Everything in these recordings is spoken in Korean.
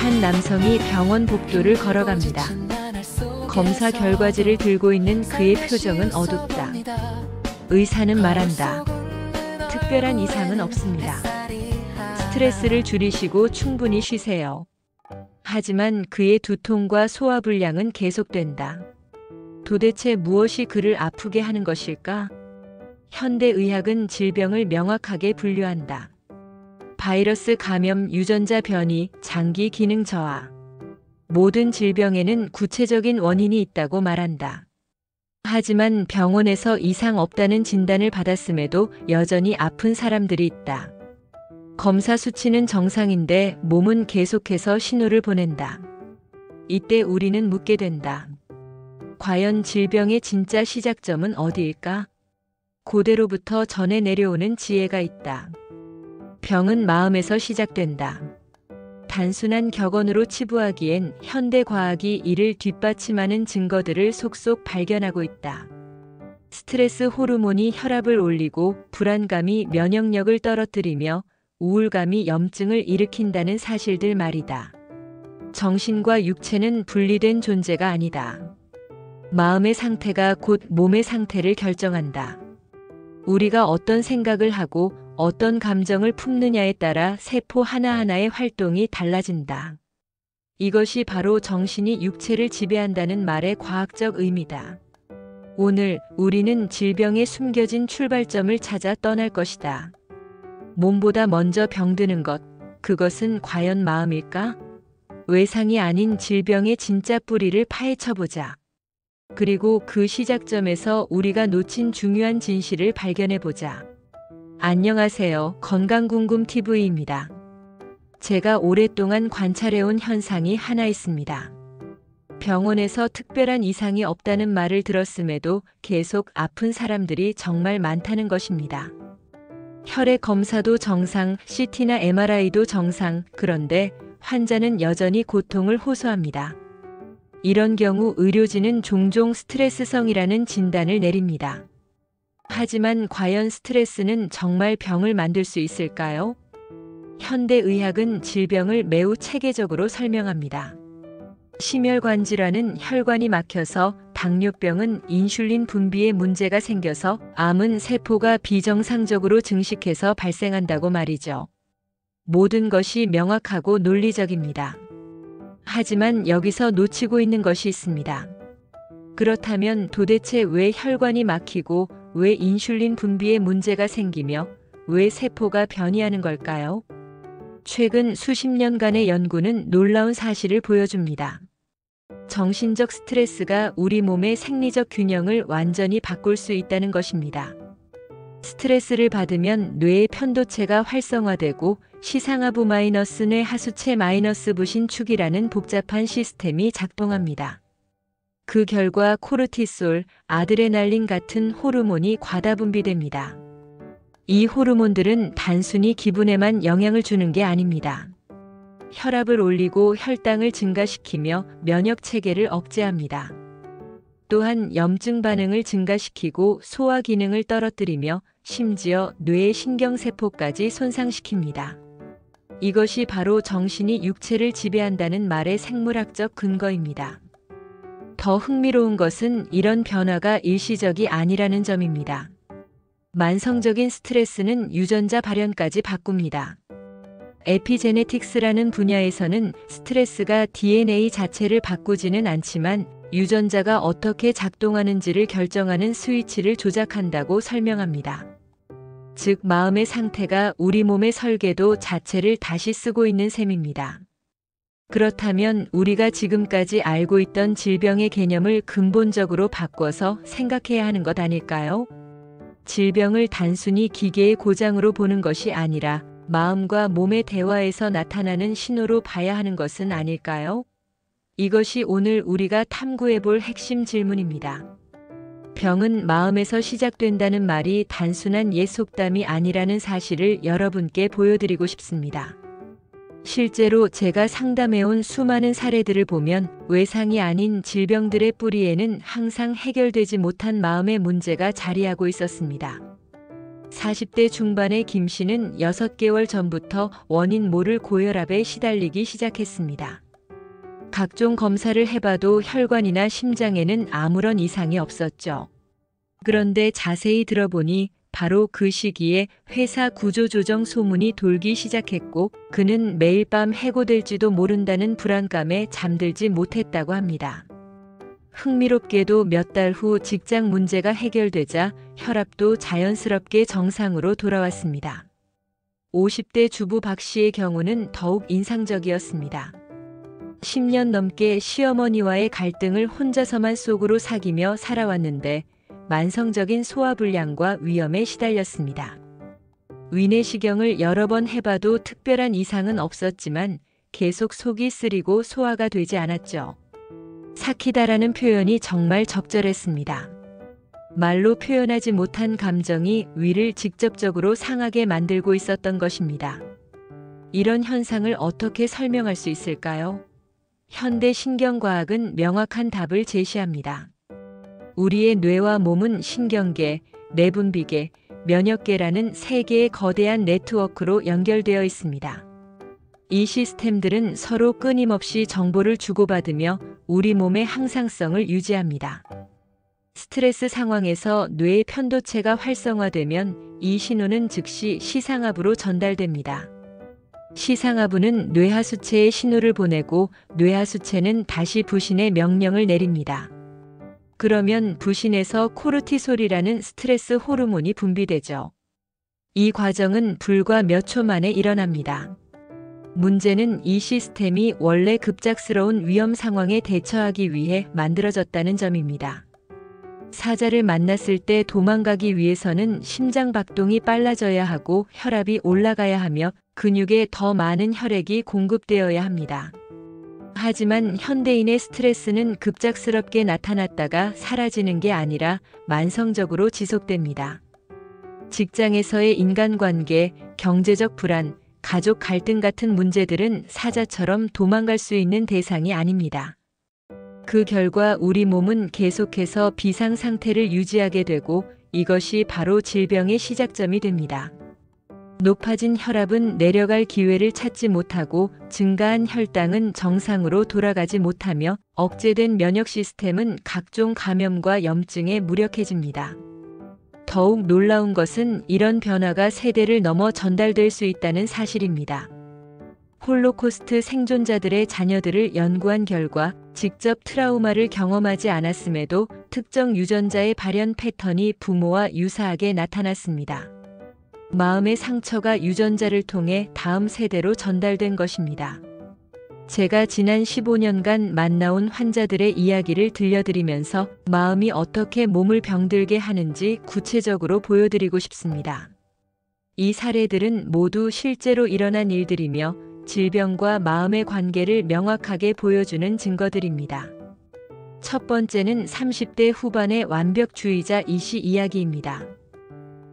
한 남성이 병원 복도를 걸어갑니다. 검사 결과지를 들고 있는 그의 표정은 어둡다. 의사는 말한다. 특별한 이상은 없습니다. 스트레스를 줄이시고 충분히 쉬세요. 하지만 그의 두통과 소화불량은 계속된다. 도대체 무엇이 그를 아프게 하는 것일까? 현대의학은 질병을 명확하게 분류한다. 바이러스 감염, 유전자 변이, 장기 기능 저하. 모든 질병에는 구체적인 원인이 있다고 말한다. 하지만 병원에서 이상 없다는 진단을 받았음에도 여전히 아픈 사람들이 있다. 검사 수치는 정상인데 몸은 계속해서 신호를 보낸다. 이때 우리는 묻게 된다. 과연 질병의 진짜 시작점은 어디일까? 고대로부터 전해 내려오는 지혜가 있다. 병은 마음에서 시작된다. 단순한 격언으로 치부하기엔 현대 과학이 이를 뒷받침하는 증거들을 속속 발견하고 있다. 스트레스 호르몬이 혈압을 올리고 불안감이 면역력을 떨어뜨리며 우울감이 염증을 일으킨다는 사실들 말이다. 정신과 육체는 분리된 존재가 아니다. 마음의 상태가 곧 몸의 상태를 결정한다. 우리가 어떤 생각을 하고 어떤 감정을 품느냐에 따라 세포 하나하나의 활동이 달라진다. 이것이 바로 정신이 육체를 지배한다는 말의 과학적 의미다. 오늘 우리는 질병의 숨겨진 출발점을 찾아 떠날 것이다. 몸보다 먼저 병드는 것, 그것은 과연 마음일까? 외상이 아닌 질병의 진짜 뿌리를 파헤쳐보자. 그리고 그 시작점에서 우리가 놓친 중요한 진실을 발견해보자. 안녕하세요. 건강궁금TV입니다. 제가 오랫동안 관찰해온 현상이 하나 있습니다. 병원에서 특별한 이상이 없다는 말을 들었음에도 계속 아픈 사람들이 정말 많다는 것입니다. 혈액 검사도 정상, CT나 MRI도 정상, 그런데 환자는 여전히 고통을 호소합니다. 이런 경우 의료진은 종종 스트레스성이라는 진단을 내립니다. 하지만 과연 스트레스는 정말 병을 만들 수 있을까요? 현대의학은 질병을 매우 체계적으로 설명합니다. 심혈관 질환은 혈관이 막혀서, 당뇨병은 인슐린 분비에 문제가 생겨서, 암은 세포가 비정상적으로 증식해서 발생한다고 말이죠. 모든 것이 명확하고 논리적입니다. 하지만 여기서 놓치고 있는 것이 있습니다. 그렇다면 도대체 왜 혈관이 막히고 왜 인슐린 분비에 문제가 생기며 왜 세포가 변이하는 걸까요? 최근 수십 년간의 연구는 놀라운 사실을 보여줍니다. 정신적 스트레스가 우리 몸의 생리적 균형을 완전히 바꿀 수 있다는 것입니다. 스트레스를 받으면 뇌의 편도체가 활성화되고 시상하부 마이너스 뇌 하수체 마이너스 부신축이라는 복잡한 시스템이 작동합니다. 그 결과 코르티솔, 아드레날린 같은 호르몬이 과다 분비됩니다. 이 호르몬들은 단순히 기분에만 영향을 주는 게 아닙니다. 혈압을 올리고 혈당을 증가시키며 면역 체계를 억제합니다. 또한 염증 반응을 증가시키고 소화 기능을 떨어뜨리며 심지어 뇌의 신경세포까지 손상시킵니다. 이것이 바로 정신이 육체를 지배한다는 말의 생물학적 근거입니다. 더 흥미로운 것은 이런 변화가 일시적이 아니라는 점입니다. 만성적인 스트레스는 유전자 발현까지 바꿉니다. 에피제네틱스라는 분야에서는 스트레스가 DNA 자체를 바꾸지는 않지만 유전자가 어떻게 작동하는지를 결정하는 스위치를 조작한다고 설명합니다. 즉, 마음의 상태가 우리 몸의 설계도 자체를 다시 쓰고 있는 셈입니다. 그렇다면 우리가 지금까지 알고 있던 질병의 개념을 근본적으로 바꿔서 생각해야 하는 것 아닐까요? 질병을 단순히 기계의 고장으로 보는 것이 아니라 마음과 몸의 대화에서 나타나는 신호로 봐야 하는 것은 아닐까요? 이것이 오늘 우리가 탐구해 볼 핵심 질문입니다. 병은 마음에서 시작된다는 말이 단순한 옛 속담이 아니라는 사실을 여러분께 보여드리고 싶습니다. 실제로 제가 상담해온 수많은 사례들을 보면 외상이 아닌 질병들의 뿌리에는 항상 해결되지 못한 마음의 문제가 자리하고 있었습니다. 40대 중반의 김 씨는 6개월 전부터 원인 모를 고혈압에 시달리기 시작했습니다. 각종 검사를 해봐도 혈관이나 심장에는 아무런 이상이 없었죠. 그런데 자세히 들어보니 바로 그 시기에 회사 구조조정 소문이 돌기 시작했고 그는 매일 밤 해고될지도 모른다는 불안감에 잠들지 못했다고 합니다. 흥미롭게도 몇 달 후 직장 문제가 해결되자 혈압도 자연스럽게 정상으로 돌아왔습니다. 50대 주부 박 씨의 경우는 더욱 인상적이었습니다. 10년 넘게 시어머니와의 갈등을 혼자서만 속으로 사귀며 살아왔는데 만성적인 소화불량과 위염에 시달렸습니다. 위내시경을 여러 번 해봐도 특별한 이상은 없었지만 계속 속이 쓰리고 소화가 되지 않았죠. 삭히다라는 표현이 정말 적절했습니다. 말로 표현하지 못한 감정이 위를 직접적으로 상하게 만들고 있었던 것입니다. 이런 현상을 어떻게 설명할 수 있을까요? 현대 신경과학은 명확한 답을 제시합니다. 우리의 뇌와 몸은 신경계, 내분비계, 면역계라는 세 개의 거대한 네트워크로 연결되어 있습니다. 이 시스템들은 서로 끊임없이 정보를 주고받으며 우리 몸의 항상성을 유지합니다. 스트레스 상황에서 뇌의 편도체가 활성화되면 이 신호는 즉시 시상하부로 전달됩니다. 시상하부는 뇌하수체에 신호를 보내고 뇌하수체는 다시 부신에 명령을 내립니다. 그러면 부신에서 코르티솔이라는 스트레스 호르몬이 분비되죠. 이 과정은 불과 몇 초 만에 일어납니다. 문제는 이 시스템이 원래 급작스러운 위험 상황에 대처하기 위해 만들어졌다는 점입니다. 사자를 만났을 때 도망가기 위해서는 심장 박동이 빨라져야 하고 혈압이 올라가야 하며 근육에 더 많은 혈액이 공급되어야 합니다. 하지만 현대인의 스트레스는 급작스럽게 나타났다가 사라지는 게 아니라 만성적으로 지속됩니다. 직장에서의 인간관계, 경제적 불안, 가족 갈등 같은 문제들은 사자처럼 도망갈 수 있는 대상이 아닙니다. 그 결과 우리 몸은 계속해서 비상 상태를 유지하게 되고 이것이 바로 질병의 시작점이 됩니다. 높아진 혈압은 내려갈 기회를 찾지 못하고 증가한 혈당은 정상으로 돌아가지 못하며 억제된 면역 시스템은 각종 감염과 염증에 무력해집니다. 더욱 놀라운 것은 이런 변화가 세대를 넘어 전달될 수 있다는 사실입니다. 홀로코스트 생존자들의 자녀들을 연구한 결과 직접 트라우마를 경험하지 않았음에도 특정 유전자의 발현 패턴이 부모와 유사하게 나타났습니다. 마음의 상처가 유전자를 통해 다음 세대로 전달된 것입니다. 제가 지난 15년간 만나온 환자들의 이야기를 들려드리면서 마음이 어떻게 몸을 병들게 하는지 구체적으로 보여드리고 싶습니다. 이 사례들은 모두 실제로 일어난 일들이며 질병과 마음의 관계를 명확하게 보여주는 증거들입니다. 첫 번째는 30대 후반의 완벽주의자 이씨 이야기입니다.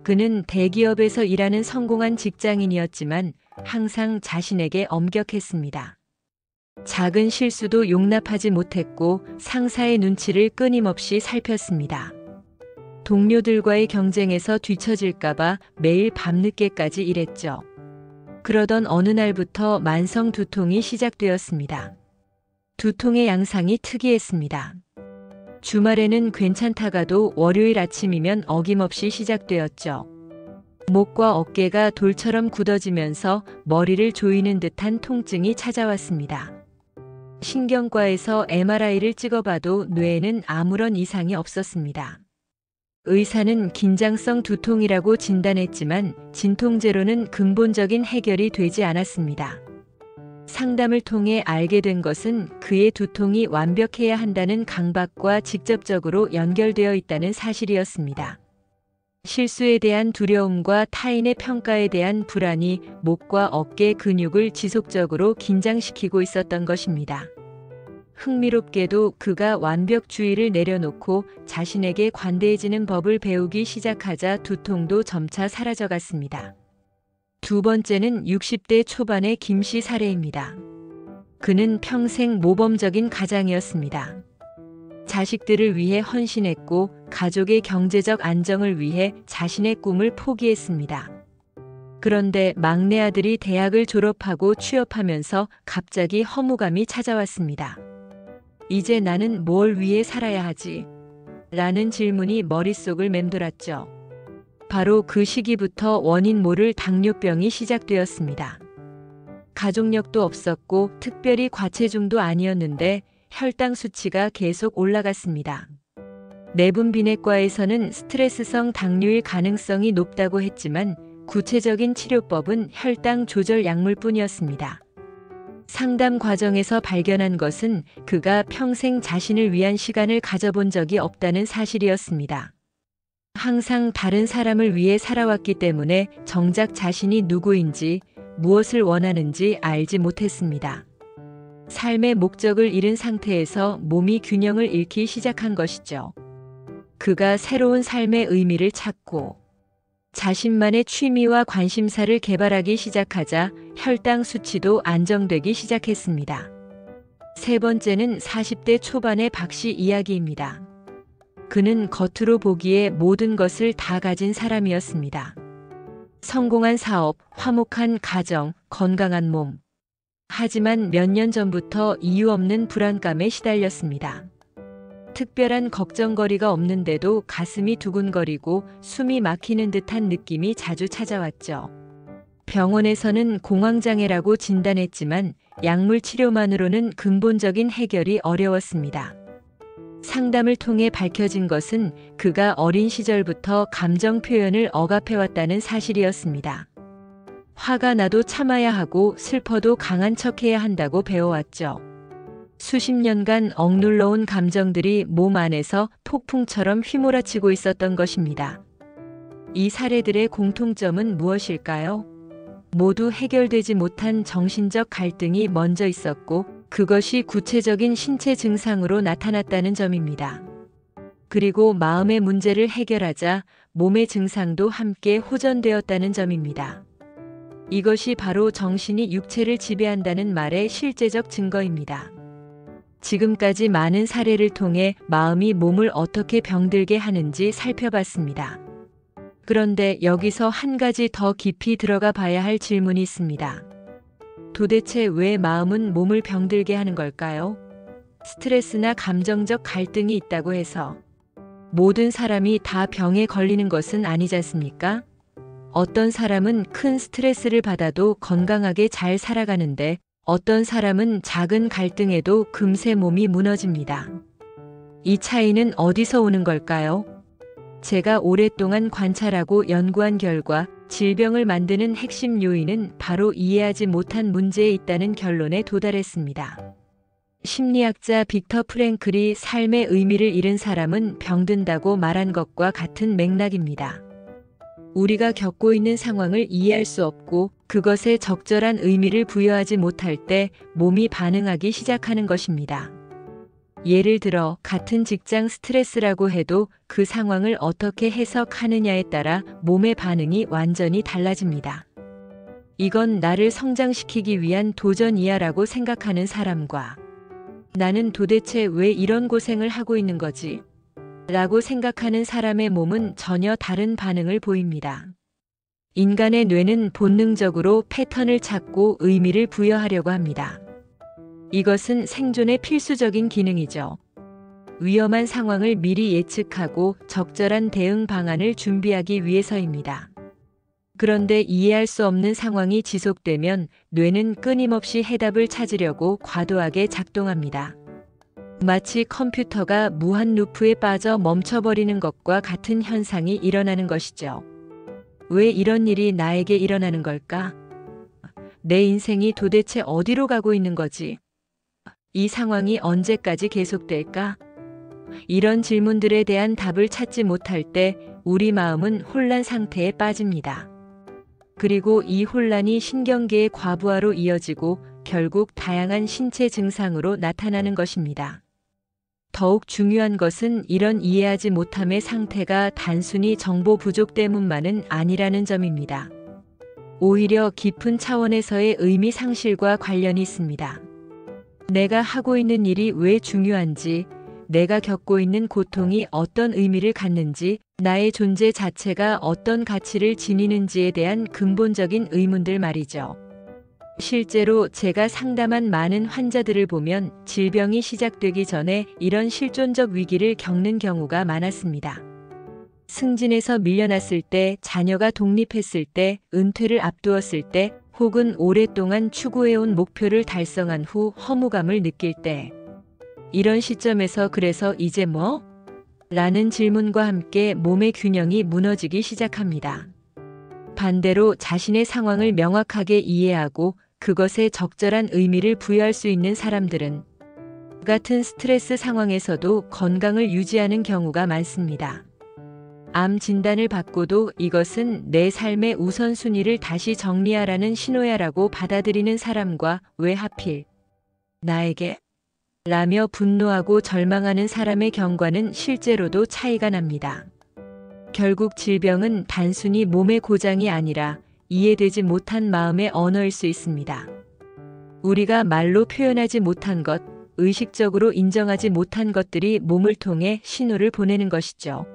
그는 대기업에서 일하는 성공한 직장인이었지만 항상 자신에게 엄격했습니다. 작은 실수도 용납하지 못했고 상사의 눈치를 끊임없이 살폈습니다. 동료들과의 경쟁에서 뒤처질까봐 매일 밤늦게까지 일했죠. 그러던 어느 날부터 만성 두통이 시작되었습니다. 두통의 양상이 특이했습니다. 주말에는 괜찮다가도 월요일 아침이면 어김없이 시작되었죠. 목과 어깨가 돌처럼 굳어지면서 머리를 조이는 듯한 통증이 찾아왔습니다. 신경과에서 MRI를 찍어봐도 뇌에는 아무런 이상이 없었습니다. 의사는 긴장성 두통이라고 진단했지만 진통제로는 근본적인 해결이 되지 않았습니다. 상담을 통해 알게 된 것은 그의 두통이 완벽해야 한다는 강박과 직접적으로 연결되어 있다는 사실이었습니다. 실수에 대한 두려움과 타인의 평가에 대한 불안이 목과 어깨 근육을 지속적으로 긴장시키고 있었던 것입니다. 흥미롭게도 그가 완벽주의를 내려놓고 자신에게 관대해지는 법을 배우기 시작하자 두통도 점차 사라져갔습니다. 두 번째는 60대 초반의 김 씨 사례입니다. 그는 평생 모범적인 가장이었습니다. 자식들을 위해 헌신했고 가족의 경제적 안정을 위해 자신의 꿈을 포기했습니다. 그런데 막내 아들이 대학을 졸업하고 취업하면서 갑자기 허무감이 찾아왔습니다. 이제 나는 뭘 위해 살아야 하지? 라는 질문이 머릿속을 맴돌았죠. 바로 그 시기부터 원인 모를 당뇨병이 시작되었습니다. 가족력도 없었고 특별히 과체중도 아니었는데 혈당 수치가 계속 올라갔습니다. 내분비내과에서는 스트레스성 당뇨일 가능성이 높다고 했지만 구체적인 치료법은 혈당 조절 약물뿐이었습니다. 상담 과정에서 발견한 것은 그가 평생 자신을 위한 시간을 가져본 적이 없다는 사실이었습니다. 항상 다른 사람을 위해 살아왔기 때문에 정작 자신이 누구인지 무엇을 원하는지 알지 못했습니다. 삶의 목적을 잃은 상태에서 몸이 균형을 잃기 시작한 것이죠. 그가 새로운 삶의 의미를 찾고 자신만의 취미와 관심사를 개발하기 시작하자 혈당 수치도 안정되기 시작했습니다. 세 번째는 40대 초반의 박 씨 이야기입니다. 그는 겉으로 보기에 모든 것을 다 가진 사람이었습니다. 성공한 사업, 화목한 가정, 건강한 몸. 하지만 몇 년 전부터 이유 없는 불안감에 시달렸습니다. 특별한 걱정거리가 없는데도 가슴이 두근거리고 숨이 막히는 듯한 느낌이 자주 찾아왔죠. 병원에서는 공황장애라고 진단했지만 약물 치료만으로는 근본적인 해결이 어려웠습니다. 상담을 통해 밝혀진 것은 그가 어린 시절부터 감정 표현을 억압해왔다는 사실이었습니다. 화가 나도 참아야 하고 슬퍼도 강한 척해야 한다고 배워왔죠. 수십 년간 억눌러온 감정들이 몸 안에서 폭풍처럼 휘몰아치고 있었던 것입니다. 이 사례들의 공통점은 무엇일까요? 모두 해결되지 못한 정신적 갈등이 먼저 있었고 그것이 구체적인 신체 증상으로 나타났다는 점입니다. 그리고 마음의 문제를 해결하자 몸의 증상도 함께 호전되었다는 점입니다. 이것이 바로 정신이 육체를 지배한다는 말의 실제적 증거입니다. 지금까지 많은 사례를 통해 마음이 몸을 어떻게 병들게 하는지 살펴봤습니다. 그런데 여기서 한 가지 더 깊이 들어가 봐야 할 질문이 있습니다. 도대체 왜 마음은 몸을 병들게 하는 걸까요? 스트레스나 감정적 갈등이 있다고 해서 모든 사람이 다 병에 걸리는 것은 아니지 않습니까? 어떤 사람은 큰 스트레스를 받아도 건강하게 잘 살아가는데 어떤 사람은 작은 갈등에도 금세 몸이 무너집니다. 이 차이는 어디서 오는 걸까요? 제가 오랫동안 관찰하고 연구한 결과 질병을 만드는 핵심 요인은 바로 이해하지 못한 문제에 있다는 결론에 도달했습니다. 심리학자 빅터 프랭클이 삶의 의미를 잃은 사람은 병든다고 말한 것과 같은 맥락입니다. 우리가 겪고 있는 상황을 이해할 수 없고 그것에 적절한 의미를 부여하지 못할 때 몸이 반응하기 시작하는 것입니다. 예를 들어 같은 직장 스트레스라고 해도 그 상황을 어떻게 해석하느냐에 따라 몸의 반응이 완전히 달라집니다. 이건 나를 성장시키기 위한 도전이야라고 생각하는 사람과 나는 도대체 왜 이런 고생을 하고 있는 거지? 라고 생각하는 사람의 몸은 전혀 다른 반응을 보입니다. 인간의 뇌는 본능적으로 패턴을 찾고 의미를 부여하려고 합니다. 이것은 생존의 필수적인 기능이죠. 위험한 상황을 미리 예측하고 적절한 대응 방안을 준비하기 위해서입니다. 그런데 이해할 수 없는 상황이 지속되면 뇌는 끊임없이 해답을 찾으려고 과도하게 작동합니다. 마치 컴퓨터가 무한 루프에 빠져 멈춰버리는 것과 같은 현상이 일어나는 것이죠. 왜 이런 일이 나에게 일어나는 걸까? 내 인생이 도대체 어디로 가고 있는 거지? 이 상황이 언제까지 계속될까? 이런 질문들에 대한 답을 찾지 못할 때 우리 마음은 혼란 상태에 빠집니다. 그리고 이 혼란이 신경계의 과부하로 이어지고 결국 다양한 신체 증상으로 나타나는 것입니다. 더욱 중요한 것은 이런 이해하지 못함의 상태가 단순히 정보 부족 때문만은 아니라는 점입니다. 오히려 깊은 차원에서의 의미 상실과 관련이 있습니다. 내가 하고 있는 일이 왜 중요한지, 내가 겪고 있는 고통이 어떤 의미를 갖는지, 나의 존재 자체가 어떤 가치를 지니는지에 대한 근본적인 의문들 말이죠. 실제로 제가 상담한 많은 환자들을 보면 질병이 시작되기 전에 이런 실존적 위기를 겪는 경우가 많았습니다. 승진에서 밀려났을 때, 자녀가 독립했을 때, 은퇴를 앞두었을 때, 혹은 오랫동안 추구해온 목표를 달성한 후 허무감을 느낄 때. 이런 시점에서 그래서 이제 뭐? 라는 질문과 함께 몸의 균형이 무너지기 시작합니다. 반대로 자신의 상황을 명확하게 이해하고 그것에 적절한 의미를 부여할 수 있는 사람들은 같은 스트레스 상황에서도 건강을 유지하는 경우가 많습니다. 암 진단을 받고도 이것은 내 삶의 우선순위를 다시 정리하라는 신호야라고 받아들이는 사람과 왜 하필 나에게? 라며 분노하고 절망하는 사람의 경과는 실제로도 차이가 납니다. 결국 질병은 단순히 몸의 고장이 아니라 이해되지 못한 마음의 언어일 수 있습니다. 우리가 말로 표현하지 못한 것, 의식적으로 인정하지 못한 것들이 몸을 통해 신호를 보내는 것이죠.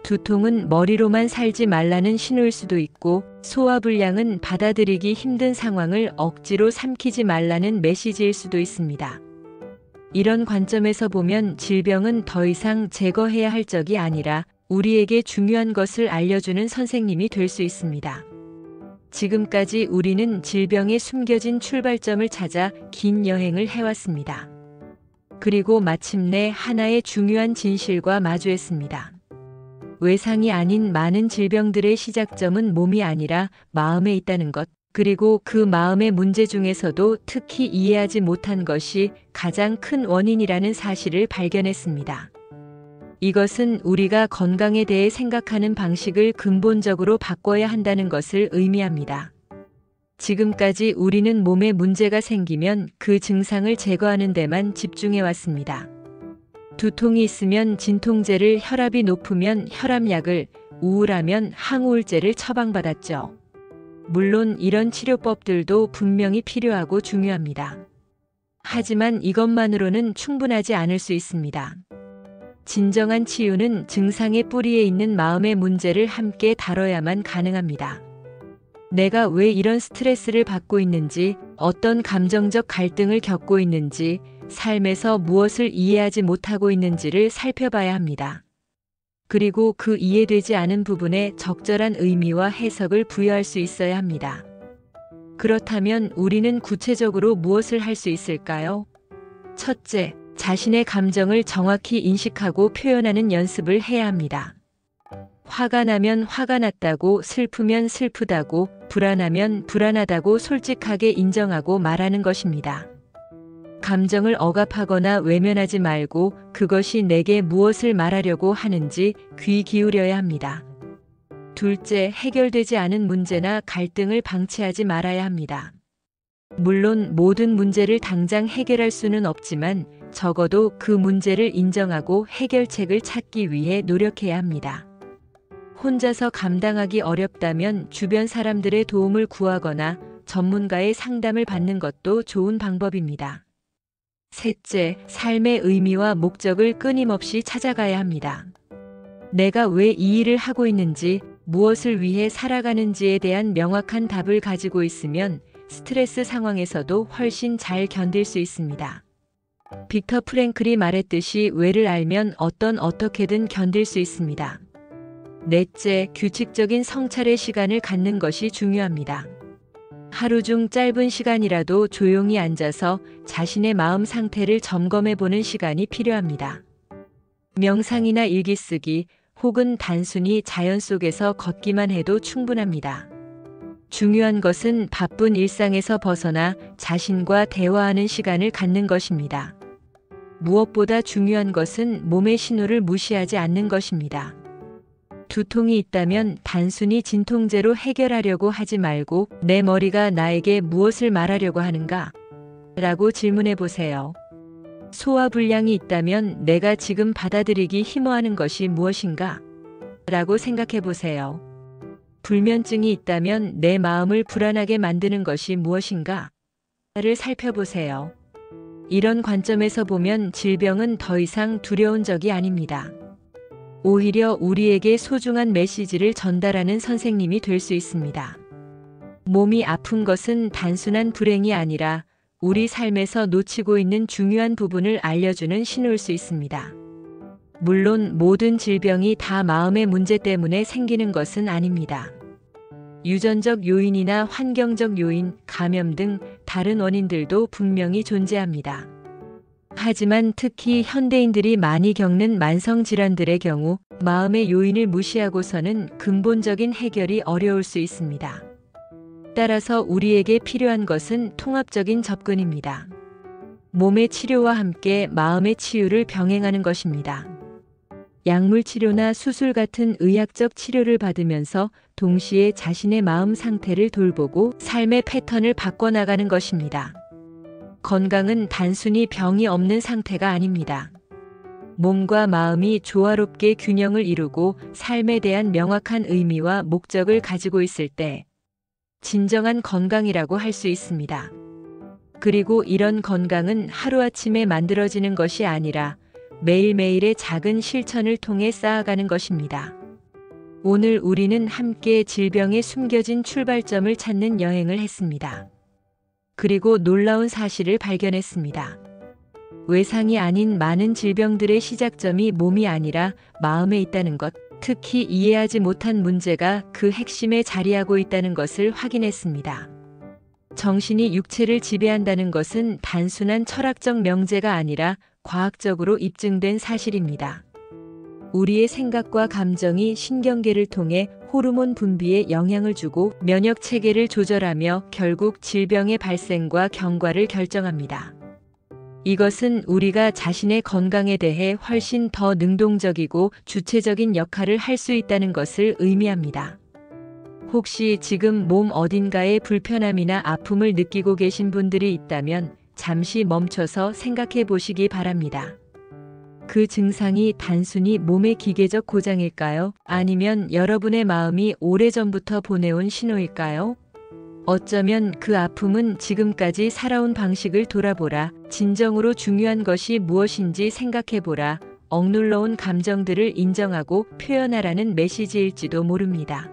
두통은 머리로만 살지 말라는 신호일 수도 있고, 소화불량은 받아들이기 힘든 상황을 억지로 삼키지 말라는 메시지일 수도 있습니다. 이런 관점에서 보면 질병은 더 이상 제거해야 할 적이 아니라 우리에게 중요한 것을 알려주는 선생님이 될 수 있습니다. 지금까지 우리는 질병의 숨겨진 출발점을 찾아 긴 여행을 해왔습니다. 그리고 마침내 하나의 중요한 진실과 마주했습니다. 외상이 아닌 많은 질병들의 시작점은 몸이 아니라 마음에 있다는 것, 그리고 그 마음의 문제 중에서도 특히 이해하지 못한 것이 가장 큰 원인이라는 사실을 발견했습니다. 이것은 우리가 건강에 대해 생각하는 방식을 근본적으로 바꿔야 한다는 것을 의미합니다. 지금까지 우리는 몸에 문제가 생기면 그 증상을 제거하는 데만 집중해 왔습니다. 두통이 있으면 진통제를, 혈압이 높으면 혈압약을, 우울하면 항우울제를 처방받았죠. 물론 이런 치료법들도 분명히 필요하고 중요합니다. 하지만 이것만으로는 충분하지 않을 수 있습니다. 진정한 치유는 증상의 뿌리에 있는 마음의 문제를 함께 다뤄야만 가능합니다. 내가 왜 이런 스트레스를 받고 있는지, 어떤 감정적 갈등을 겪고 있는지, 삶에서 무엇을 이해하지 못하고 있는지를 살펴봐야 합니다. 그리고 그 이해되지 않은 부분에 적절한 의미와 해석을 부여할 수 있어야 합니다. 그렇다면 우리는 구체적으로 무엇을 할 수 있을까요? 첫째, 자신의 감정을 정확히 인식하고 표현하는 연습을 해야 합니다. 화가 나면 화가 났다고, 슬프면 슬프다고, 불안하면 불안하다고 솔직하게 인정하고 말하는 것입니다. 감정을 억압하거나 외면하지 말고 그것이 내게 무엇을 말하려고 하는지 귀 기울여야 합니다. 둘째, 해결되지 않은 문제나 갈등을 방치하지 말아야 합니다. 물론 모든 문제를 당장 해결할 수는 없지만 적어도 그 문제를 인정하고 해결책을 찾기 위해 노력해야 합니다. 혼자서 감당하기 어렵다면 주변 사람들의 도움을 구하거나 전문가의 상담을 받는 것도 좋은 방법입니다. 셋째, 삶의 의미와 목적을 끊임없이 찾아가야 합니다. 내가 왜 이 일을 하고 있는지, 무엇을 위해 살아가는지에 대한 명확한 답을 가지고 있으면 스트레스 상황에서도 훨씬 잘 견딜 수 있습니다. 빅터 프랭클이 말했듯이 왜를 알면 어떻게든 견딜 수 있습니다. 넷째, 규칙적인 성찰의 시간을 갖는 것이 중요합니다. 하루 중 짧은 시간이라도 조용히 앉아서 자신의 마음 상태를 점검해 보는 시간이 필요합니다. 명상이나 일기 쓰기 혹은 단순히 자연 속에서 걷기만 해도 충분합니다. 중요한 것은 바쁜 일상에서 벗어나 자신과 대화하는 시간을 갖는 것입니다. 무엇보다 중요한 것은 몸의 신호를 무시하지 않는 것입니다. 두통이 있다면 단순히 진통제로 해결하려고 하지 말고 내 머리가 나에게 무엇을 말하려고 하는가? 라고 질문해 보세요. 소화불량이 있다면 내가 지금 받아들이기 힘어하는 것이 무엇인가? 라고 생각해 보세요. 불면증이 있다면 내 마음을 불안하게 만드는 것이 무엇인가? 를 살펴보세요. 이런 관점에서 보면 질병은 더 이상 두려운 적이 아닙니다. 오히려 우리에게 소중한 메시지를 전달하는 선생님이 될 수 있습니다. 몸이 아픈 것은 단순한 불행이 아니라 우리 삶에서 놓치고 있는 중요한 부분을 알려주는 신호일 수 있습니다. 물론 모든 질병이 다 마음의 문제 때문에 생기는 것은 아닙니다. 유전적 요인이나 환경적 요인, 감염 등 다른 원인들도 분명히 존재합니다. 하지만 특히 현대인들이 많이 겪는 만성 질환들의 경우 마음의 요인을 무시하고서는 근본적인 해결이 어려울 수 있습니다. 따라서 우리에게 필요한 것은 통합적인 접근입니다. 몸의 치료와 함께 마음의 치유를 병행하는 것입니다. 약물 치료나 수술 같은 의학적 치료를 받으면서 동시에 자신의 마음 상태를 돌보고 삶의 패턴을 바꿔나가는 것입니다. 건강은 단순히 병이 없는 상태가 아닙니다. 몸과 마음이 조화롭게 균형을 이루고 삶에 대한 명확한 의미와 목적을 가지고 있을 때 진정한 건강이라고 할 수 있습니다. 그리고 이런 건강은 하루아침에 만들어지는 것이 아니라 매일매일의 작은 실천을 통해 쌓아가는 것입니다. 오늘 우리는 함께 질병의 숨겨진 출발점을 찾는 여행을 했습니다. 그리고 놀라운 사실을 발견했습니다. 외상이 아닌 많은 질병들의 시작점이 몸이 아니라 마음에 있다는 것, 특히 이해하지 못한 문제가 그 핵심에 자리하고 있다는 것을 확인했습니다. 정신이 육체를 지배한다는 것은 단순한 철학적 명제가 아니라 과학적으로 입증된 사실입니다. 우리의 생각과 감정이 신경계를 통해 호르몬 분비에 영향을 주고 면역 체계를 조절하며 결국 질병의 발생과 경과를 결정합니다. 이것은 우리가 자신의 건강에 대해 훨씬 더 능동적이고 주체적인 역할을 할 수 있다는 것을 의미합니다. 혹시 지금 몸 어딘가에 불편함이나 아픔을 느끼고 계신 분들이 있다면 잠시 멈춰서 생각해 보시기 바랍니다. 그 증상이 단순히 몸의 기계적 고장일까요? 아니면 여러분의 마음이 오래전부터 보내온 신호일까요? 어쩌면 그 아픔은 지금까지 살아온 방식을 돌아보라, 진정으로 중요한 것이 무엇인지 생각해보라, 억눌러온 감정들을 인정하고 표현하라는 메시지일지도 모릅니다.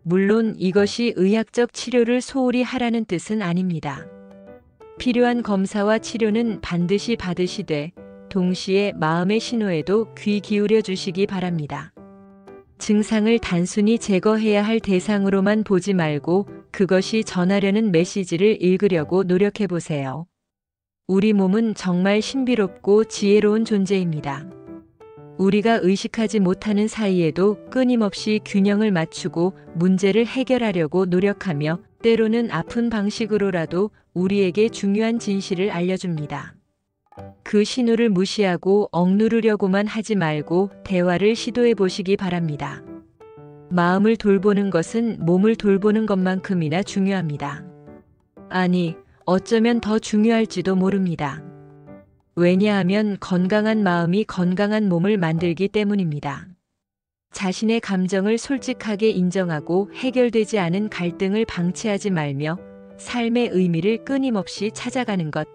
물론 이것이 의학적 치료를 소홀히 하라는 뜻은 아닙니다. 필요한 검사와 치료는 반드시 받으시되 동시에 마음의 신호에도 귀 기울여 주시기 바랍니다. 증상을 단순히 제거해야 할 대상으로만 보지 말고 그것이 전하려는 메시지를 읽으려고 노력해 보세요. 우리 몸은 정말 신비롭고 지혜로운 존재입니다. 우리가 의식하지 못하는 사이에도 끊임없이 균형을 맞추고 문제를 해결하려고 노력하며 때로는 아픈 방식으로라도 우리에게 중요한 진실을 알려줍니다. 그 신호를 무시하고 억누르려고만 하지 말고 대화를 시도해 보시기 바랍니다. 마음을 돌보는 것은 몸을 돌보는 것만큼이나 중요합니다. 아니, 어쩌면 더 중요할지도 모릅니다. 왜냐하면 건강한 마음이 건강한 몸을 만들기 때문입니다. 자신의 감정을 솔직하게 인정하고 해결되지 않은 갈등을 방치하지 말며 삶의 의미를 끊임없이 찾아가는 것.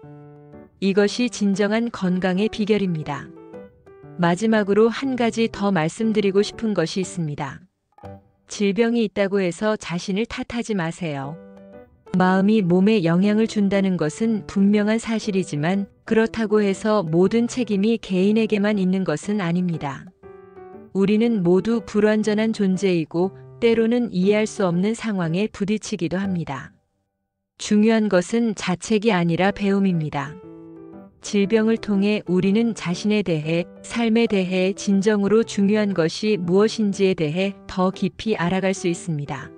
이것이 진정한 건강의 비결입니다. 마지막으로 한 가지 더 말씀드리고 싶은 것이 있습니다. 질병이 있다고 해서 자신을 탓하지 마세요. 마음이 몸에 영향을 준다는 것은 분명한 사실이지만 그렇다고 해서 모든 책임이 개인에게만 있는 것은 아닙니다. 우리는 모두 불완전한 존재이고 때로는 이해할 수 없는 상황에 부딪히기도 합니다. 중요한 것은 자책이 아니라 배움입니다. 질병을 통해 우리는 자신에 대해, 삶에 대해 진정으로 중요한 것이 무엇인지에 대해 더 깊이 알아갈 수 있습니다.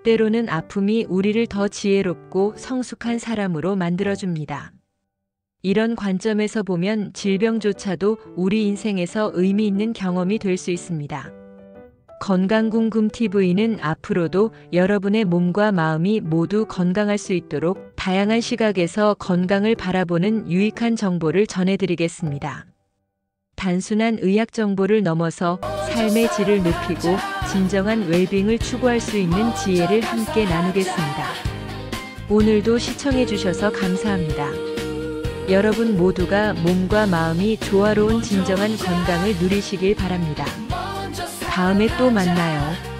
때로는 아픔이 우리를 더 지혜롭고 성숙한 사람으로 만들어줍니다. 이런 관점에서 보면 질병조차도 우리 인생에서 의미 있는 경험이 될 수 있습니다. 건강궁금TV는 앞으로도 여러분의 몸과 마음이 모두 건강할 수 있도록 다양한 시각에서 건강을 바라보는 유익한 정보를 전해드리겠습니다. 단순한 의학 정보를 넘어서 삶의 질을 높이고 진정한 웰빙을 추구할 수 있는 지혜를 함께 나누겠습니다. 오늘도 시청해주셔서 감사합니다. 여러분 모두가 몸과 마음이 조화로운 진정한 건강을 누리시길 바랍니다. 다음에 또 만나요.